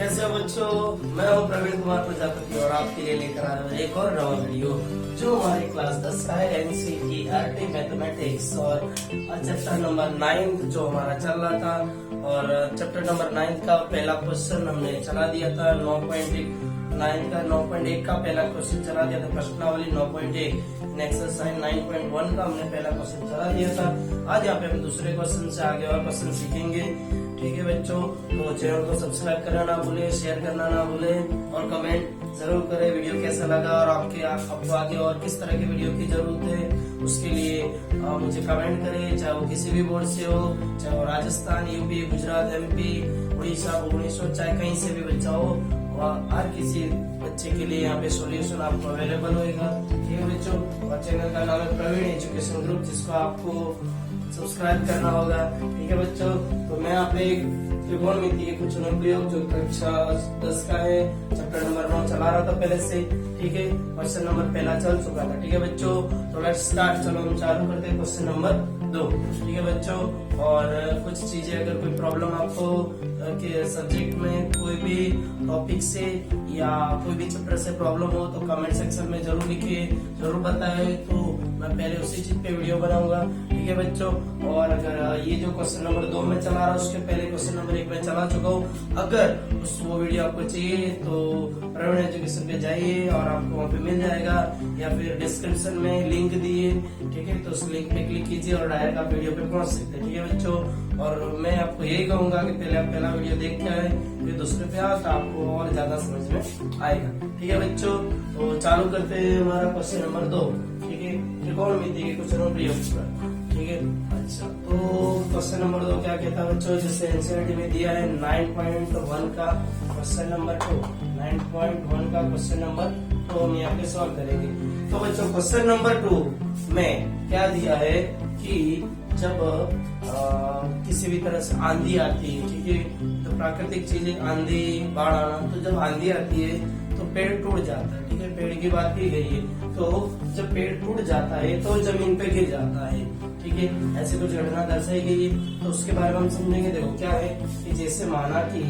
कैसे हो बच्चों, मैं हूं प्रवीण कुमार प्रजापति और आपके लिए लेकर आया हूं एक और नवा वीडियो जो हमारे क्लास 10 का है एनसीईआरटी मैथमेटिक्स और चैप्टर नंबर 9 जो हमारा चल रहा था। और चैप्टर नंबर 9 का पहला क्वेश्चन हमने चला दिया था 9.1 का पहला क्वेश्चन चला दिया था, प्रश्नावली 9.1 एक्सरसाइज 9.1 का हमने पहला क्वेश्चन चला दिया था। आज यहाँ पे हम दूसरे क्वेश्चन से आगे और क्वेश्चन सीखेंगे। ठीक है बच्चों, तो चैनल को सब्सक्राइब करना ना भूले, शेयर करना ना भूले और कमेंट जरूर करें वीडियो कैसा लगा और आपको आगे और किस तरह की वीडियो की जरूरत है उसके लिए मुझे कमेंट करें। चाहे वो किसी भी बोर्ड से हो, चाहे वो राजस्थान, यूपी, गुजरात, एमपी, उड़ीसा, भुवनेश्वर, चाहे कहीं से भी बच्चा हो, हर किसी बच्चे के लिए यहाँ पे सॉल्यूशन आपको अवेलेबल होगा। ठीक है बच्चों, और चैनल का नाम है प्रवीण एजुकेशन ग्रुप जिसको आपको सब्सक्राइब करना होगा। ठीक है बच्चों, तो मैं यहाँ पे त्रिकोणमिति के कुछ अनुप्रयोग जो कक्षा 10 का है चैप्टर नंबर 9 चला रहा था पहले से। ठीक है, क्वेश्चन नंबर पहला चल चुका था। ठीक है बच्चों, तो लेट्स स्टार्ट। चलो हम चालू करते हैं क्वेश्चन नंबर 2। ठीक है बच्चों, और कुछ चीजें अगर कोई प्रॉब्लम आपको के सब्जेक्ट में कोई भी टॉपिक से या कोई भी चैप्टर से प्रॉब्लम हो तो कमेंट सेक्शन में जरूर लिखिए, जरूर बताए, तो मैं पहले उसी चीज पे वीडियो बनाऊंगा। ठीक है बच्चों, और अगर ये जो क्वेश्चन नंबर 2 में चला रहा उसके पहले क्वेश्चन नंबर 1 में चला चुका हूँ, अगर वो वीडियो आपको चाहिए तो प्रवीण एजुकेशन पे जाइए और आपको वहाँ पे मिल जाएगा, या फिर डिस्क्रिप्शन में लिंक दिए। ठीक है, तो उस लिंक पे क्लिक कीजिए और डायरेक्ट आप वीडियो पे पहुंच सकते हैं। ठीक है बच्चों, और मैं आपको यही कहूंगा कि पहले आप पहला वीडियो देख के आए, फिर दूसरे पे आओ तो आपको और ज्यादा समझ में आएगा। ठीक है बच्चों, तो चालू करते हैं हमारा क्वेश्चन नंबर 2। ठीक है, त्रिकोणमिति के कुछ अनुप्रयोग पर। ठीक है, अच्छा, तो क्वेश्चन नंबर 2 क्या कहता है बच्चों, जैसे एनसीईआरटी में दिया है 9.1 का क्वेश्चन नंबर 2, 9.1 का क्वेश्चन नंबर 2 हम यहाँ पे सॉल्व करेंगे। तो बच्चों क्वेश्चन नंबर 2 में क्या दिया है कि जब किसी भी तरह से आंधी आती है, ठीक है, तो प्राकृतिक चीजें, आंधी, बाढ़ आना, तो जब आंधी आती है तो पेड़ टूट जाता है। ठीक है, पेड़ की बात की गई है, तो जब पेड़ टूट जाता है तो जमीन पे गिर जाता है। ठीक है, ऐसी कुछ घटना दर्शाई गई है, तो उसके बारे में हम समझेंगे। देखो क्या है कि जैसे माना कि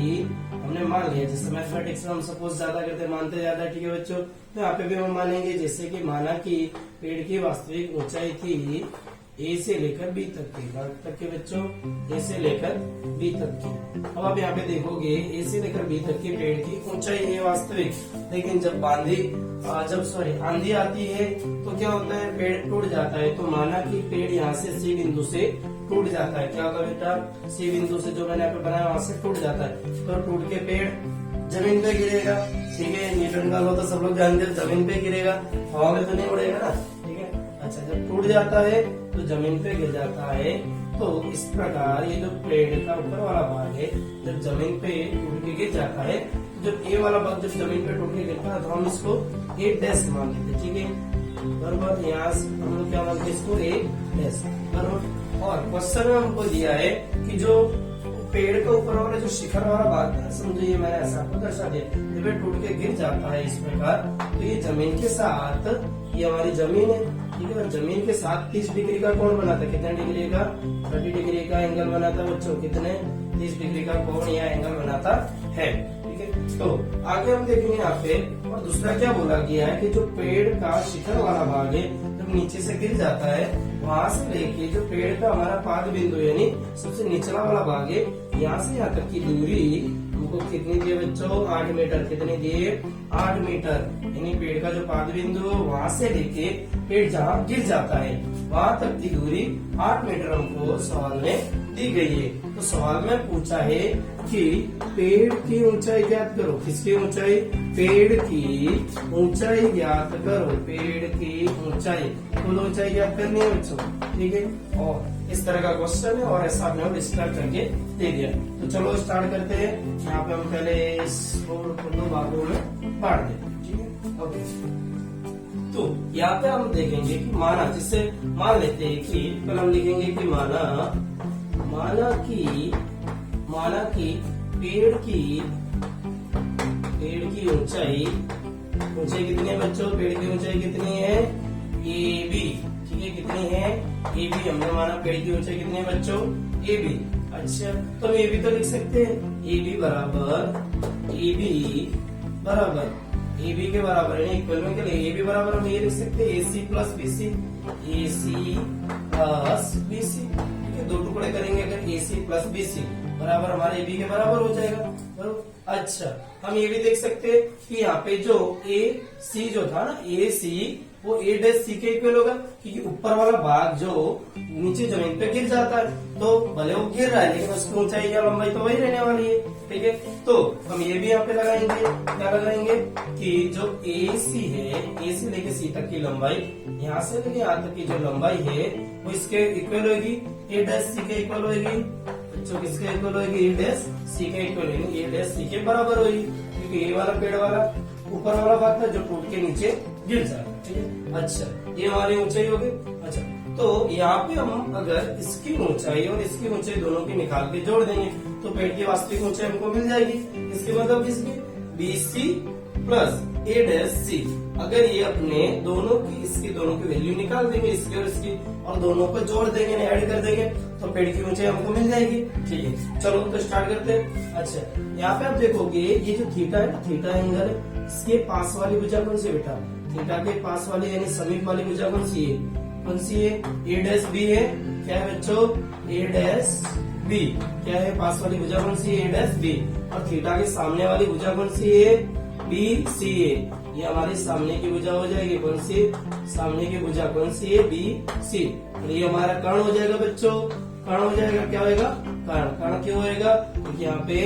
हमने मान लिया, जैसे मैथमेटिक्स में हम सपोज ज्यादा करते मानते ज्यादा। ठीक है बच्चों, तो यहाँ पे भी हम मानेंगे जैसे कि माना कि पेड़ की वास्तविक ऊंचाई थी ए से लेकर बी तक की, तक के बच्चों, ए से लेकर बी तक की। अब आप यहाँ पे देखोगे ए से लेकर बी तक के पेड़ की ऊंचाई है वास्तविक, लेकिन जब आंधी आती है तो क्या होता है, पेड़ टूट जाता है। तो माना कि पेड़ यहाँ से सी बिंदु से टूट जाता है। क्या होगा बेटा, सी बिंदु से जो मैंने यहाँ पे बनाया वहां से टूट जाता है, तो टूट के पेड़ जमीन पे गिरेगा। ठीक है, न्यूटन का लॉ तो सब लोग जानते हैं, जमीन पे गिरेगा, हवा में तो नहीं उड़ेगा ना। ठीक है, अच्छा, जब टूट जाता है तो जमीन पे गिर जाता है। तो इस प्रकार ये जो पेड़ का ऊपर वाला भाग है जब जमीन पे टूट के गिर जाता है, जब ए वाला भाग जब जमीन पे टूट के गिरता है तो हम इसको ए डैश मान लेते हैं। ठीक है बराबर, यहाँ से हम लोग क्या मानते हैं इसको ए डैश बराबर। और क्वेश्चन में हमको दिया है कि जो पेड़ के ऊपर वाला जो शिखर वाला भाग है, समझो ये मैंने ऐसा आपको दर्शा दिया, जब ये टूट के गिर जाता है इस प्रकार, तो ये जमीन के साथ, ये हमारी जमीन है। ठीक है, जमीन के साथ 30 डिग्री का कोण बनाता है। कितने डिग्री का, 30 डिग्री का एंगल बनाता है बच्चों, कितने, 30 डिग्री का कोण या एंगल बनाता है। ठीक है, तो आगे हम देखेंगे यहाँ पे। और दूसरा क्या बोला गया है कि जो पेड़ का शिखर वाला भाग है जब नीचे से गिर जाता है, वहां से लेके जो पेड़ का हमारा पाद बिंदु यानी सबसे निचला वाला भाग है, यहाँ से यहाँ तक की दूरी हमको कितनी दिए बच्चों, 8 मीटर। कितनी दिए, 8 मीटर, यानी पेड़ का जो पाद बिंदु वहां से लेके पेड़ जहाँ गिर जाता है वहां तक की दूरी 8 मीटर हमको सवाल में दी गई है। तो सवाल में पूछा है कि पेड़ की ऊंचाई ज्ञात करो। किसकी ऊंचाई, पेड़ की ऊंचाई ज्ञात करो, पेड़ की ऊंचाई, कुल ऊंचाई ज्ञात करनी है बच्चों। ठीक है, और इस तरह का क्वेश्चन है और ऐसा आपने डिस्कस करके दे दिया। तो चलो स्टार्ट करते हैं। यहाँ पे हम पहले इसको 2 भागों में बांट देते हैं। ठीक है, ओके, तो यहाँ पे हम देखेंगे कि माना, जिससे मान लेते हैं कि पहले हम लिखेंगे कि माना कि पेड़ की ऊंचाई कितनी है बच्चों, पेड़ की ऊंचाई कितनी है, ए बी। ठीक है, कितनी है, ए बी। हमने माना पेड़ की ऊंचाई कितनी है बच्चों, ए बी। अच्छा, तो ए बी तो लिख सकते हैं, ए बी बराबर ए बी बराबर ए बी के बराबर है, इक्वल में के लिए ए बी बराबर हम ये लिख सकते हैं ए सी प्लस बी सी, ए सी प्लस बी सी। ठीक है, दो टुकड़े करेंगे अगर ए सी प्लस बी सी बराबर हमारे ए बी के बराबर हो जाएगा, बराबर। अच्छा, हम ये भी देख सकते हैं कि यहाँ पे जो ए सी जो था ना, ए सी वो ए डैश सी के इक्वल होगा, क्योंकि ऊपर वाला भाग जो नीचे जमीन पे गिर जाता है, तो भले वो गिर रहा है लेकिन उसकी ऊंचाई या लंबाई तो वही रहने वाली है। ठीक है, तो हम ये भी यहाँ पे लगाएंगे, क्या लगाएंगे कि जो ए सी है, ए से लेके सी तक की लंबाई, यहाँ से लेके यहाँ तक की जो लंबाई है वो इसके इक्वल होगी, ए डैश सी के इक्वल होगी। बच्चों किसके इक्वल होगी? ए डैश सी के इक्वल होगी, ए डैश सी के बराबर होगी, क्योंकि ये वाला पेड़ वाला ऊपर वाला भाग था जो टूट के नीचे गिर जाता है। ठीक है, अच्छा ये हमारी ऊंचाई हो गई। अच्छा, तो यहाँ पे हम अगर इसकी ऊंचाई और इसकी ऊंचाई दोनों की निकाल के जोड़ देंगे तो पेड़ की वास्तविक ऊंचाई हमको मिल जाएगी। इसके मतलब किसकी? बी सी प्लस ए डैश सी। अगर ये अपने दोनों की, इसकी दोनों की वैल्यू निकाल देंगे, इसकी और इसकी, और दोनों को जोड़ देंगे, ऐड कर देंगे, तो पेड़ की ऊंचाई हमको मिल जाएगी। ठीक है, चलो तो स्टार्ट करते हैं। अच्छा, यहाँ पे आप देखोगे ये जो थीटा है ना, थीटा एंगल है, इसके पास वाली भुजा कौन सी बेटा? थीटा के पास वाली यानी समीप वाली भुजा कौन सी है? कौन सी है? ए डैश बी है। क्या है बच्चों? ए डैश बी। क्या है पास वाली भुजा कौन सी है? ए डैश बी। और थीटा के सामने वाली भुजा कौन सी है? बी सी है। ये हमारी सामने की भुजा हो जाएगी, कौन सी? सामने की भुजा कौन सी है? B C. और ये हमारा कर्ण हो जाएगा बच्चों, कर्ण हो जाएगा। क्या होगा? कर्ण। कर्ण क्यों होएगा? क्योंकि यहाँ पे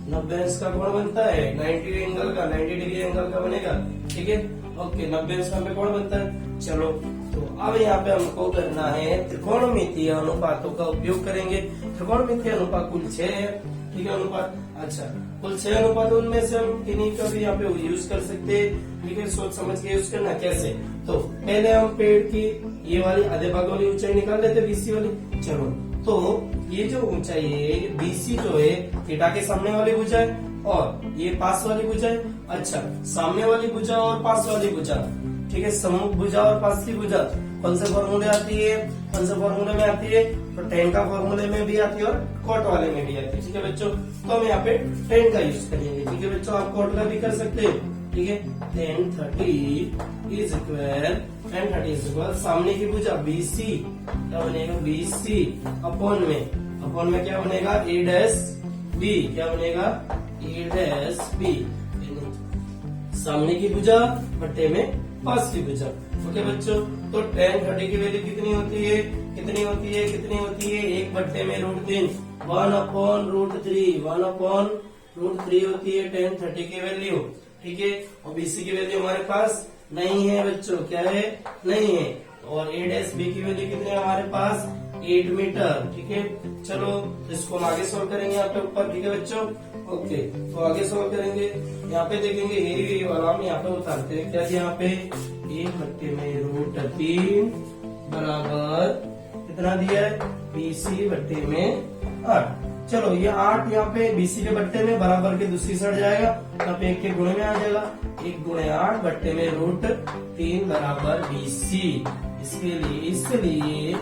90 अंश का कोण बनता है, 90 एंगल का, 90 डिग्री एंगल का बनेगा। ठीक है, ओके, 90 अंश का कोण बनता है। चलो, तो अब यहाँ पे हमको करना है त्रिकोणमितीय अनुपातों का उपयोग करेंगे। त्रिकोणमितीय अनुपात कुल 6 है। ठीक है, अनुपात। अच्छा, कुल 6 अनुपात, उनमें से हम किन्हीं का भी यहाँ पे यूज कर सकते हैं। ठीक है, सोच समझ के यूज करना। कैसे? तो पहले हम पेड़ की ये वाली आधे भाग वाली ऊंचाई निकाल लेते, बीसी वाली। चलो, तो ये जो ऊंचाई है बीसी जो है थीटा के सामने वाली भुजा है और ये पास वाली भुजा है। अच्छा, सामने वाली भुजा और पास वाली भुजा, ठीक है, सम्मुख भुजा और पास की भुजा कौन से फॉर्मूले आती है? कौन से फॉर्मूले में आती है? तो tan का फॉर्मूले में भी आती है और cot वाले में भी आती है। ठीक है बच्चों, तो हम यहाँ पे tan का यूज करेंगे। ठीक है बच्चों, आप cot का भी कर सकते हैं। ठीक है, tan 30 इज इक्वल सामने की भुजा BC, क्या बनेगा? BC अपॉन में क्या बनेगा? A dash B। क्या बनेगा? A डैश B, सामने की भुजा बट्टे में पास की भुजा। ओके बच्चों, तो tan 30 की वैल्यू कितनी होती है? कितनी होती है? कितनी होती है? 1 बट्टे में √3, 1/√3, 1/√3 होती है tan 30 की वैल्यू। ठीक है, और BC की वैल्यू हमारे पास नहीं है बच्चों। क्या है? नहीं है। और A डैश B की वैल्यू कितनी है हमारे पास? 8 मीटर। ठीक है, चलो इसको हम आगे सोल्व करेंगे यहाँ पे ऊपर। ठीक है बच्चों, ओके, तो आगे सोल्व करेंगे। यहाँ पे देखेंगे ये वाला हम यहाँ पे उतारते हैं। क्या यहाँ पे? 1 बट्टे में √3 बराबर कितना दिया है? BC बट्टे में 8। चलो, ये 8 यहाँ पे BC के बट्टे में बराबर के दूसरी साइड जाएगा, यहाँ पे 1 के गुणे में आ जाएगा। 1 गुणे 8 बट्टे में √3 बराबर BC। इसलिए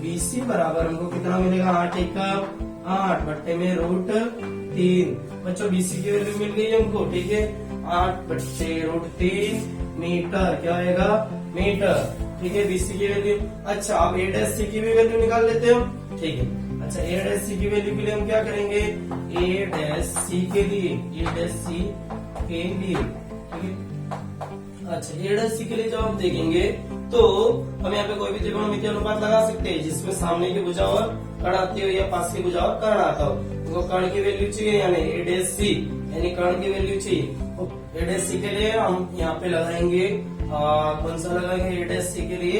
BC बराबर हमको कितना मिलेगा? 8 का 8 बट्टे में √3। बच्चों BC की वैल्यू मिल गई हमको। ठीक है, 8 बट्टे √3 मीटर। क्या आएगा? मीटर। ठीक है, BC की वैल्यू। अच्छा, अब A डैश C की भी वैल्यू निकाल लेते हो। ठीक है, अच्छा, A डैश C की वैल्यू के लिए हम क्या करेंगे? A डैश C के लिए, A डैश C के लिए, ठीक है। अच्छा, A डैश C के लिए जब आप देखेंगे तो हम यहाँ पे कोई भी त्रिकोणमितीय अनुपात लगा सकते हैं जिसमें सामने की भुजा और कर्ण आती हो या पास की भुजा और कर्ण आता हो। तो कर्ण की वैल्यू चाहिए, यानी A डैश C, यानी कर्ण की वैल्यू चाहिए। तो A डैश C के लिए हम यहाँ पे लगाएंगे, कौन सा लगाएंगे A डैश C के लिए?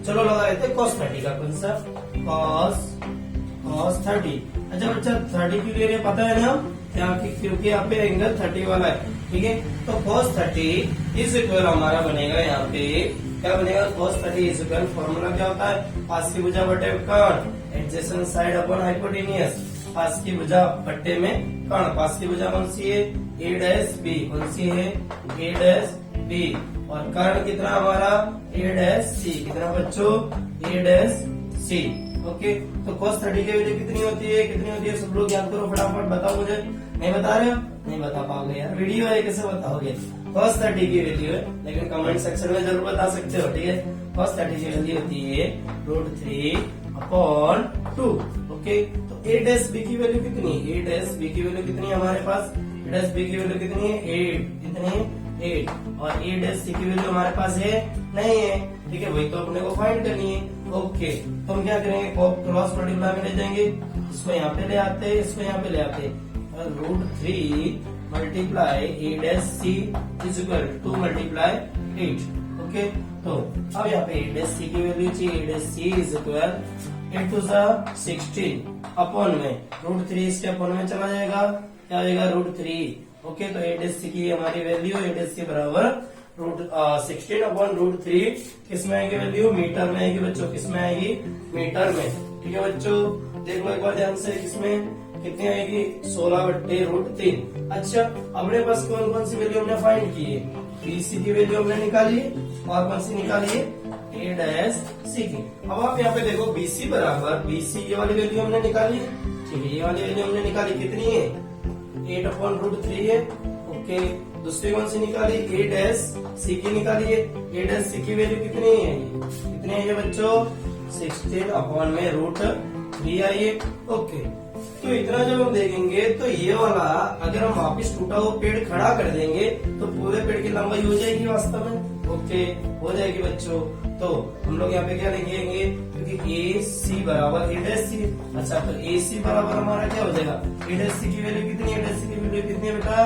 चलो लगा लेते हैं cos 30 का। कौन सा? cos 30। अच्छा बच्चा, 30 की वैल्यू पता है ना यहाँ की, क्योंकि यहाँ पे एंगल 30 वाला है। ठीक है, तो cos 30 इज इक्वल हमारा बनेगा यहाँ पे, क्या बनेगा? cos 30 इज इक्वल, फॉर्मूला क्या होता है? पास की भुजा बटे कर्ण, एडजेसेंट साइड अपॉन हाइपोटेनियस। पास की भुजा बट्टे में कर्ण। पास की भुजा कौन सी है? A dash B। कौन सी है? A dash B। और कर्ण कितना हमारा? A dash C। कितना बच्चों? A dash C। ओके, तो cos 30 की वैल्यू कितनी होती है? कितनी होती है? सब लोग याद करो फटाफट, बताओ मुझे। नहीं बता रहे हो, नहीं बता पाओगे यार, वीडियो है कैसे बताओगे। cos 30 की वैल्यू है, लेकिन कमेंट सेक्शन में जरूर बता सकते हो, ठीक है। cos 30 की वैल्यू होती है √3/2। ओके, तो a' की वैल्यू कितनी है, a' की वैल्यू कितनी है हमारे पास, a' की वैल्यू कितनी है 8, कितनी है 8, और a' की वैल्यू हमारे पास है नहीं है, ठीक है, वही तो अपने को फाइंड करनी है। ओके, तो हम क्या करेंगे, क्रॉस मल्टीप्लाई में ले जाएंगे, इसको यहाँ पे ले आते हैं, इसको यहाँ पे ले आते हैं, √3 multiply a' is equal to multiply 8। Okay, तो अब यहाँ पे a' की वैल्यू चाहिए, a' is equal 8 to 16 upon में √3 इसके अपॉन में चला जाएगा, क्या हो जाएगा √3। ओके, तो a' की हमारी वैल्यू a' बराबर 16 अपॉन √3 किस में आएगी वैल्यू, मीटर में आएगी बच्चों, किस में आएगी, मीटर में, ठीक है बच्चों। देखो एक बार ध्यान से, इसमें कितनी आएगी 16/√3। अच्छा, अपने पास कौन कौन सी वैल्यू हमने फाइंड की है, BC की वैल्यू हमने निकाली है, और कौन सी निकाली है, a' की। अब आप यहाँ पे देखो BC बराबर, BC ये वाली वैल्यू हमने निकाली है, ठीक है, ये वाली वैल्यू हमने निकाली, कितनी है 8/√3 है। ओके, दूसरी कौन सी निकाली, a' की निकाली है, a' की वैल्यू कितनी है, कितनी है ये बच्चों 16 अपॉन में √3 आई है। ओके, तो इतना जब हम देखेंगे तो ये वाला अगर हम वापिस टूटा हुआ पेड़ खड़ा कर देंगे तो पूरे पेड़ की लंबाई हो जाएगी वास्तव में। ओके, हो जाएगी बच्चों। तो हम लोग यहाँ पे क्या लिखेंगे, क्योंकि AC बराबर a'। अच्छा, तो AC बराबर हमारा क्या हो जाएगा, a' की वैल्यू कितनी है, a' की वैल्यू कितनी है बेटा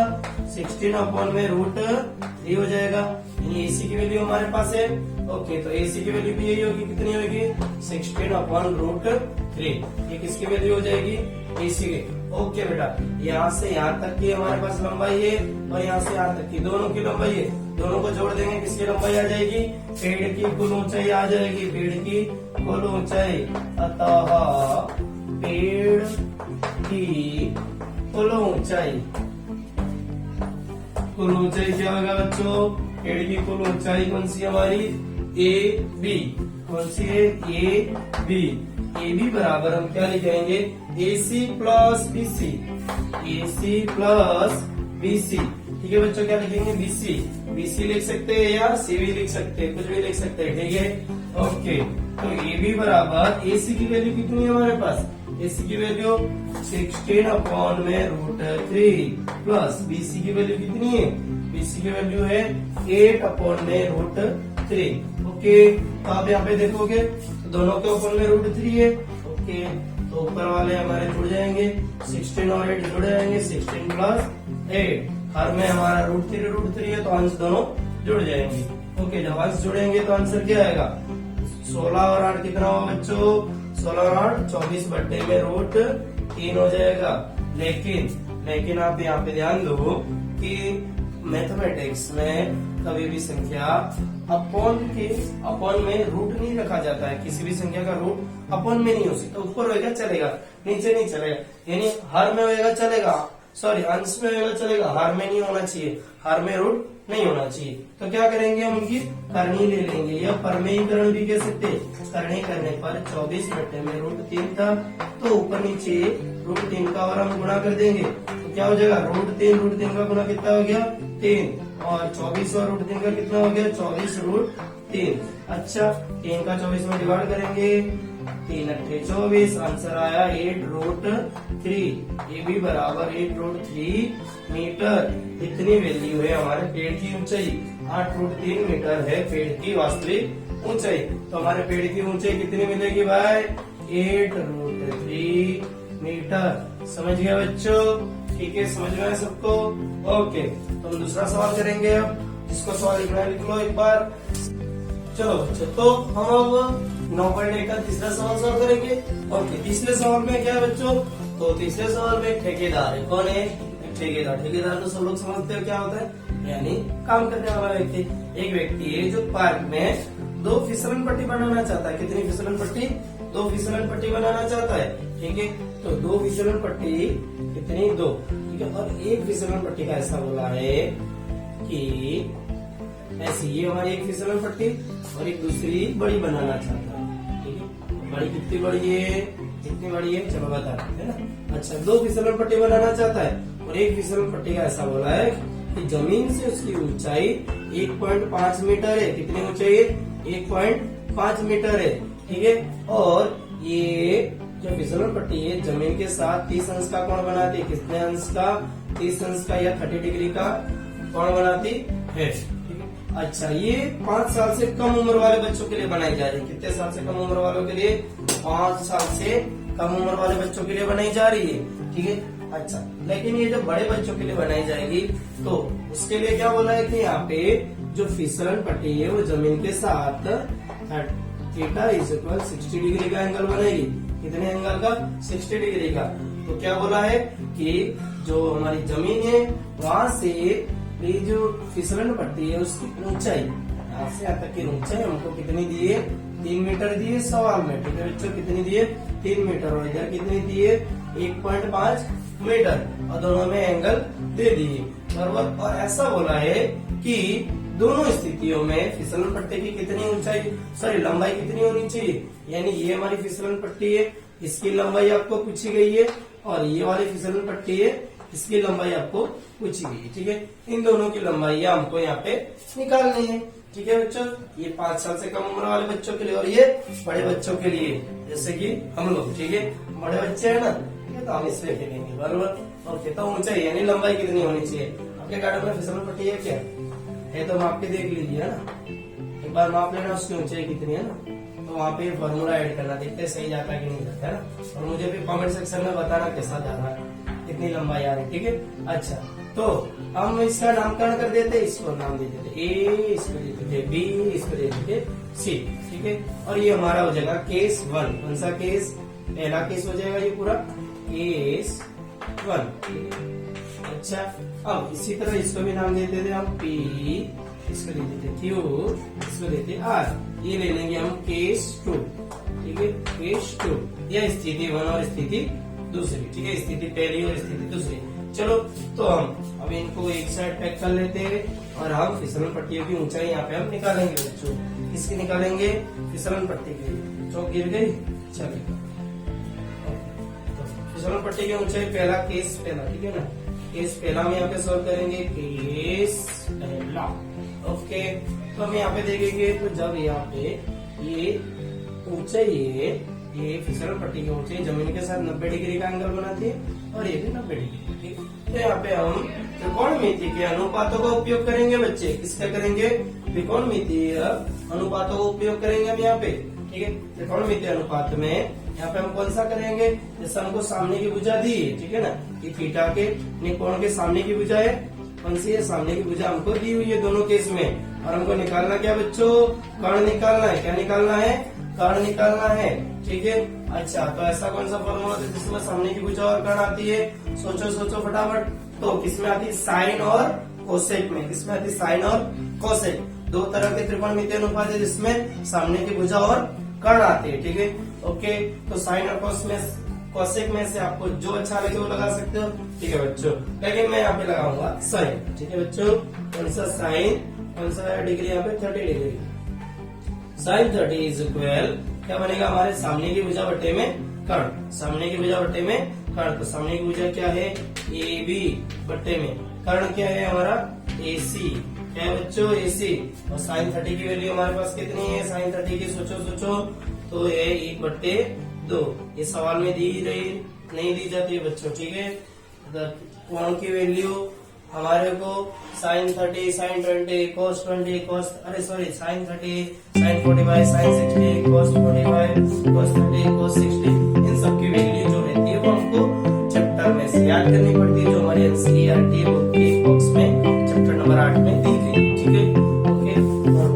16 अपॉन में √3 हो जाएगा, यानी AC की वैल्यू हमारे पास है। ओके, तो AC की वैल्यू भी यही होगी, कितनी होगी 16 अपॉन √3, ये किसकी वैल्यू हो जाएगी, AC की। ओके बेटा, यहाँ से यहाँ तक की हमारे पास लंबाई है, और यहाँ से यहाँ तक की, दोनों की लंबाई है, दोनों को जोड़ देंगे, किसकी लंबाई आ जाएगी, पेड़ की कुल ऊंचाई आ जाएगी, पेड़ की कुल ऊंचाई। अतः पेड़ की कुल ऊंचाई, कुल ऊंचाई क्या होगा बच्चों, पेड़ की कुल ऊंचाई कौन सी हमारी, AB, कौन सी है AB। AB बराबर हम क्या लिखेंगे, AC plus BC, AC plus BC, ठीक है बच्चों, क्या लिखेंगे BC लिख सकते हैं या CV लिख सकते हैं, कुछ भी लिख सकते हैं, ठीक है। ओके, तो AB बराबर AC की वैल्यू कितनी है हमारे पास, AC की वैल्यू 16 अपॉन में √3 प्लस BC की वैल्यू कितनी है, BC की वैल्यू है 8 अपॉन में √3। ओके, तो आप यहाँ पे देखोगे तो दोनों के ऊपर में √3 है। ओके, तो ऊपर वाले हमारे जुड़ जाएंगे, 16 और 8 जुड़ जाएंगे, 16 प्लस 8, हर में हमारा √3 है, तो अंश दोनों जुड़ जाएंगे। ओके, जब अंश जुड़ेंगे तो आंसर क्या आएगा, 16 और 8 कितना होगा बच्चों, 16 और 8 24 बट्टे में √3 हो जाएगा। लेकिन आप यहाँ पे ध्यान दो कि मैथमेटिक्स में कभी भी संख्या अपॉन में रूट नहीं रखा जाता है, किसी भी संख्या का रूट अपॉन में नहीं हो सकता, ऊपर होएगा चलेगा, नीचे नहीं चलेगा, यानी हर में होएगा चलेगा, सॉरी अंश में होएगा चलेगा, हर में नहीं होना चाहिए, हर में रूट नहीं होना चाहिए। तो क्या करेंगे, हम उनकी करनी ले लेंगे, या परमेयीकरण भी कह सकते हैं। करनी करने पर 24 बट्टे में √3 था, तो ऊपर नीचे √3 का और हम गुणा कर देंगे, तो क्या हो जाएगा √3 का गुणा कितना हो गया 3, और 24 और √3 का कितना हो गया 24 √3। अच्छा, 3 का 24 में डिवाइड करेंगे, 3 अट्ठे 24, आंसर आया 8√3। ये भी बराबर 8√3 मीटर, इतनी वैल्यू है हमारे पेड़ की ऊंचाई, 8√3 मीटर है पेड़ की वास्तविक ऊंचाई। तो हमारे पेड़ की ऊंचाई कितनी मिलेगी भाई, 8√3 मीटर। समझ गया बच्चों, ठीक है, समझ में आया सबको। ओके, तो हम दूसरा सवाल करेंगे अब, जिसको सवाल लिखना है लिख लो एक बार। चलो बच्चों, तो हम अब 9.1 का तीसरा सवाल सॉल्व करेंगे। ओके, तीसरे सवाल में क्या है बच्चों, तो तीसरे सवाल में ठेकेदार है, कौन है, ठेकेदार तो सब लोग समझते हो क्या होता है, यानी काम करने वाला व्यक्ति। एक व्यक्ति है जो पार्क में 2 फिसलन पट्टी बनाना चाहता है, कितनी फिसलन पट्टी, 2 फिसलन पट्टी बनाना चाहता है, ठीक है। तो 2 फिसलन पट्टी कितनी, 2, ठीक है, और एक फिसलन पट्टी का ऐसा बोला है कि ऐसी ये हमारी एक फिसलन पट्टी और एक दूसरी बड़ी बनाना चाहता है, ठीक है। बड़ी कितनी बड़ी है, कितनी बड़ी है, चलो बता है ना। अच्छा, 2 फिसलन पट्टी बनाना चाहता है और एक फिसलन पट्टी का ऐसा बोला है कि जमीन से उसकी ऊंचाई 1.5 मीटर है। कितनी ऊंचाई है? 1.5 मीटर है। ठीक है, और ये जो फिसलन पट्टी है जमीन के साथ 30 अंश का कोण बनाती है। कितने अंश का? 30 अंश का या 30 डिग्री का कोण बनाती है। ठीक है, अच्छा, ये 5 साल से कम उम्र वाले बच्चों के लिए बनाई जा रही है। कितने साल से कम उम्र वालों के लिए? 5 साल से कम उम्र वाले बच्चों के लिए बनाई जा रही है। ठीक है, अच्छा, लेकिन ये जब बड़े बच्चों के लिए बनाई जाएगी तो उसके लिए क्या बोला है कि यहाँ पे जो फिसलन पट्टी है वो जमीन के साथ थीटा इज इक्वल 60 डिग्री का एंगल बनेगी। कितने एंगल का? 60 डिग्री का। तो क्या बोला है कि जो हमारी जमीन है वहां से ये जो फिसलन पट्टी है उसकी ऊंचाई यहाँ से यहाँ तक की ऊंचाई हमको कितनी दी है? 3 मीटर दी है सवाल में। ठीक है बच्चों, कितनी दी है? 3 मीटर। और इधर कितनी दी है? 1.5 मीटर, और दोनों में एंगल दे दिए बराबर। और ऐसा बोला है कि दोनों स्थितियों में फिसलन पट्टी की कितनी ऊंचाई, सॉरी लंबाई कितनी होनी चाहिए। यानी ये हमारी फिसलन पट्टी है, इसकी लंबाई आपको पूछी गई है, और ये वाली फिसलन पट्टी है, इसकी लंबाई आपको पूछी गई है। ठीक है, इन दोनों की लंबाई हमको यहाँ पे निकालनी है। ठीक है बच्चों, ये 5 साल से कम उम्र वाले बच्चों के लिए और ये बड़े बच्चों के लिए, जैसे कि हम लोग। ठीक है, बड़े बच्चे है ना, ठीक है, तो हम इसमें खेलेंगे बराबर। ओके, तो ऊंचाई यानी लंबाई कितनी होनी चाहिए? आपके गार्डन में फिसलन पट्टी है क्या है? तो माप के देख लीजिए, है ना, एक बार माप लेना उसकी ऊंचाई कितनी है ना, तो वहाँ पे फॉर्मूला ऐड करना, देखते सही जाता है कि नहीं जाता है ना। और मुझे भी कमेंट सेक्शन में बताना कैसा जा रहा है, कितनी लंबाई आ रही है। ठीक है, अच्छा, तो हम इसका नामकरण कर देते, इसको नाम दे देते ए, इसको दे देते बी, इसको दे देते सी। ठीक है, और ये हमारा हो जाएगा केस 1। कौन सा केस? पहला केस हो जाएगा ये पूरा केस 1। अच्छा, अब इसी तरह इसको भी नाम दे देते हम पी, इसको दे देते क्यू, इसको देते आर। ये ले लेंगे हम केस 2। ठीक है, केस 2 यह स्थिति 1 और स्थिति दूसरी। ठीक है, स्थिति पहली और स्थिति दूसरी। चलो, तो हम अब इनको एक साइड पैक कर लेते हैं और हम फिसलन पट्टियों की ऊंचाई यहाँ पे हम निकालेंगे बच्चों। किसकी निकालेंगे? फिसलन पट्टी की। चौक गिर गई, चलिए फिसलन पट्टी की ऊंचाई पहला केस पहला। ठीक है ना, केस पहला में यहाँ पे सॉल्व करेंगे, केस पहला। ओके, तो हम यहाँ पे देखेंगे तो जब यहाँ पे ये ऊंचाई है, ये फिसलन पट्टी की ऊंचाई जमीन के साथ 90 डिग्री का एंगल बनाती है और ये भी 90 डिग्री। ठीक, तो यहाँ पे हम त्रिकोणमिति के अनुपातों का उपयोग करेंगे बच्चे। किसका करेंगे? त्रिकोणमितीय अनुपातों का उपयोग करेंगे हम यहाँ पे। ठीक है, त्रिकोणमितीय अनुपात में यहाँ पे हम कौन सा करेंगे? जैसे हमको सामने की भुजा दी है, ठीक है ना, कि थीटा के कोण के सामने की भुजा है, कौन सी है? सामने की भुजा हमको दी हुई है दोनों केस में। और हमको निकालना क्या बच्चों? कर्ण निकालना है। क्या निकालना है? कर्ण निकालना है। ठीक है, अच्छा, तो ऐसा कौन सा फॉर्मूला है जिसमें सामने की भुजा और कर्ण आती है? सोचो सोचो फटाफट। तो किसमें आती है? साइन और कोसेक में। किसमें आती है? साइन और कोसेक। दो तरह के त्रिकोणमितीय अनुपात है जिसमें सामने की भुजा और कर्ण आते हैं। ठीक है, ओके, तो साइन और कोसेक में से आपको जो अच्छा लगे वो लगा सकते हो। ठीक है बच्चों, लेकिन मैं यहाँ पे लगाऊंगा साइन। ठीक है बच्चों, कौन सा साइन, कौन सा डिग्री यहाँ पे? 30 डिग्री। साइन 30 इज इक्वल क्या बनेगा? हमारे सामने की भुजा बटे में कर्ण। सामने की भुजा बटे में कर्ण, तो सामने की भुजा क्या है? ए बी बटे में कर्ण क्या है हमारा? ए सी। क्या है बच्चों? ए सी। और साइन 30 की वैल्यू हमारे पास कितनी है? साइन 30 की सोचो सोचो, तो ये 1/2। ये सवाल में दी रही नहीं दी जाती है बच्चों। ठीक है, कोण की वैल्यू हमारे को साइन 30, साइन 20, cos 20, cos, अरे sorry, sine 30, sine 45, sine 60, cos 45, cos 30, cos 60, इन सब की वैल्यू जो रहती है वो हमको चैप्टर में से याद करनी पड़ती है, जो हमारे एनसीईआरटी बुक के बॉक्स में चैप्टर नंबर 8 में दी गई। ठीक है, ओके,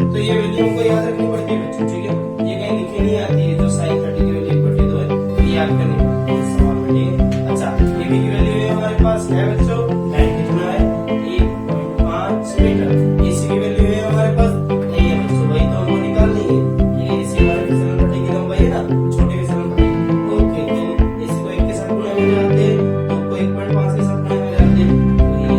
तो ये वैल्यू हमको याद रखनी पड़ती है बच्चों। ठीक है, ये कहीं लिखी नहीं आती है, जो साइन 30 की वैल्यू 1/2 है, ये याद करनी पड़ती है सवाल में। ठीक है, अच्छा, ये भी की वैल्यू हमारे पास है बच्चों, कितना है? 1.5 मीटर। एसी की वैल्यू है हमारे पास नहीं है बच्चों, वही तो हमको निकालनी है। ये एसी हमारे फिसलन पट्टी की लंबाई है ना, छोटी फिसलन पट्टी। ओके, तो एसी को 1 के साथ गुणा में जाते हैं, तो को 1.5 के साथ गुणा में जाते हैं, तो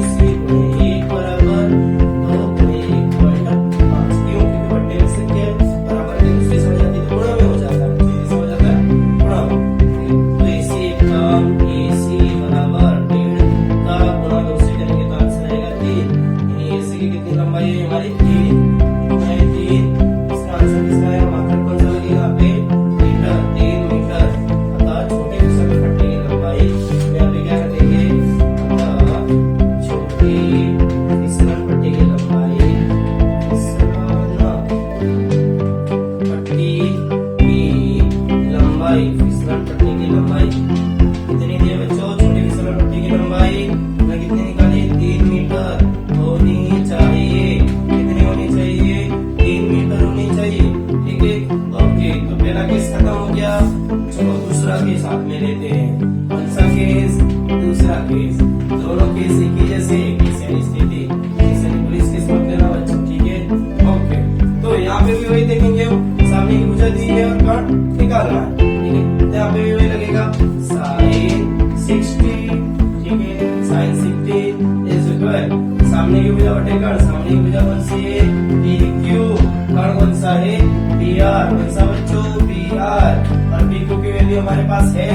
सामने की भुजा बटे कर्ण, सामने की भुजा कौन सी है, पी क्यू, कर्ण कौन सा है, पी आर, कौन सा बच्चों, पी आर, और पी क्यू की वैल्यू हमारे पास है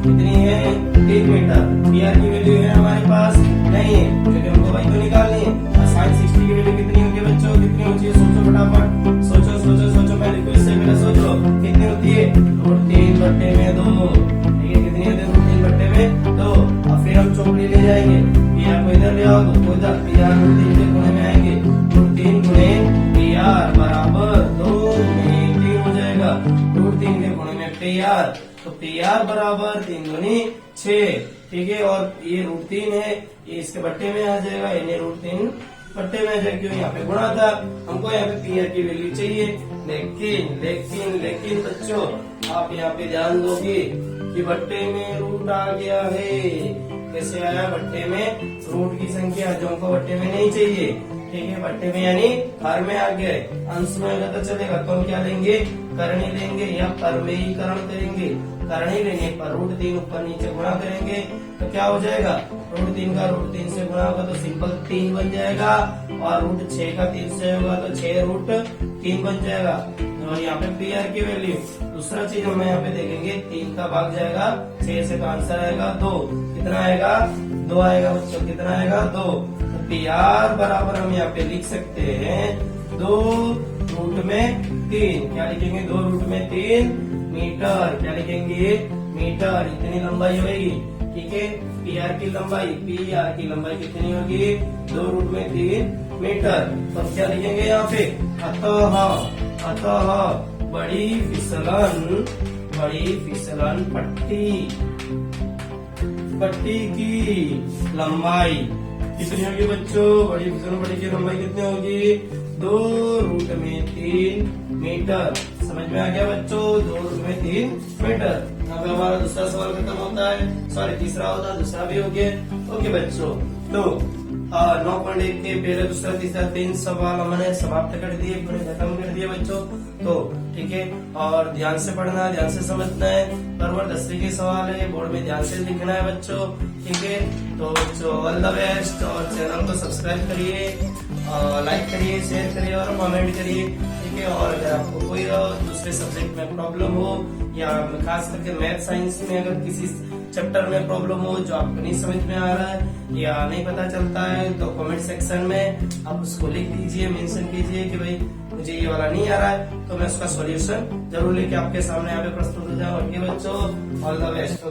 कितनी है, 3 मीटर। पी आर की वैल्यू है हमारे पास नहीं है, क्योंकि हमको वही तो निकालनी है। और साइन 60 की वैल्यू कितनी होगी बच्चों, कितनी होती है, सोचो फटाफट, सोचो सोचो सोचो, मैं लिखूं इससे पहले सोचो कितनी होती है, √3/2। ठीक है, कितनी होती है, √3/2। और फिर हम चौकड़ी ले जाएंगे, पी आर को इधर ले आओ तो इधर पी आर √3 के गुणे में आएंगे, √3 गुणे पी आर बराबर 2 में 3 हो जाएगा, √3 के गुणे में पी आर, तो पी आर बराबर 3 दूनी 6। ठीक है, और ये √3 है, ये इसके बट्टे में आ जाएगा, यानी √3 बट्टे में आ जाएगा, क्यों यहाँ पे गुणा था, हमको यहाँ पे पी आर की वैल्यू चाहिए। लेकिन लेकिन लेकिन बच्चों आप यहाँ पे ध्यान दोगे कि बट्टे में रूट आ गया है। कैसे आया, बट्टे में रूट की संख्या जो हमको बट्टे में नहीं चाहिए। ठीक है, बट्टे में यानी हर में आ गया है, अंश में अगर तो चलेगा तो हम क्या लेंगे, करणी लेंगे या परमेयीकरण करेंगे। करणी लेने पर √3 ऊपर नीचे गुणा करेंगे तो क्या हो जाएगा, √3 का √3 से गुणा होगा तो सिंपल 3 बन जाएगा, और √6 का 3 से होगा तो 6√3 बन जाएगा। और यहाँ पे पी आर की वैल्यू, दूसरा चीज हम यहाँ पे देखेंगे, 3 का भाग जाएगा 6 से, तो आंसर आएगा 2। कितना आएगा, 2 आएगा बच्चों, कितना आएगा, 2। तो पी आर बराबर हम यहाँ पे लिख सकते हैं 2√3। क्या लिखेंगे, 2√3 मीटर। क्या लिखेंगे, मीटर। इतनी लंबाई होगी। ठीक है, पी आर की लंबाई, पी आर की लंबाई कितनी होगी, 2√3 मीटर। तो क्या लिखेंगे यहाँ पे, अतः बड़ी फिसलन पट्टी की लंबाई कितनी होगी बच्चों, बड़ी फिसलन पट्टी की लंबाई कितनी होगी, 2√3 मीटर। समझ में आ गया बच्चों, 2√3 मीटर। अब हमारा दूसरा सवाल खत्म होता है, सॉरी तीसरा होता है, दूसरा भी हो गया। ओके बच्चों, तो 9.1 के पहले दूसरा तीसरा 3 सवाल हमने समाप्त कर दिए, पूरे खत्म कर दिए बच्चों। तो ठीक है, और ध्यान से पढ़ना है, ध्यान से समझना है, बराबर 10वीं के सवाल है, बोर्ड में ध्यान से लिखना है बच्चों। ठीक है, तो बच्चों ऑल द बेस्ट, और चैनल को सब्सक्राइब करिए, लाइक करिए, शेयर करिए और कमेंट करिए। ठीक है, और अगर आपको कोई दूसरे सब्जेक्ट में प्रॉब्लम हो, या खास करके मैथ साइंस में अगर किसी चैप्टर में प्रॉब्लम हो जो आपको नहीं समझ में आ रहा है या नहीं पता चलता है, तो कमेंट सेक्शन में आप उसको लिख दीजिए, मेंशन कीजिए कि भाई मुझे ये वाला नहीं आ रहा है, तो मैं उसका सॉल्यूशन जरूर लेके आपके सामने यहाँ पे प्रस्तुत हो जाऊँ। ओके बच्चों, ऑल द बेस्ट।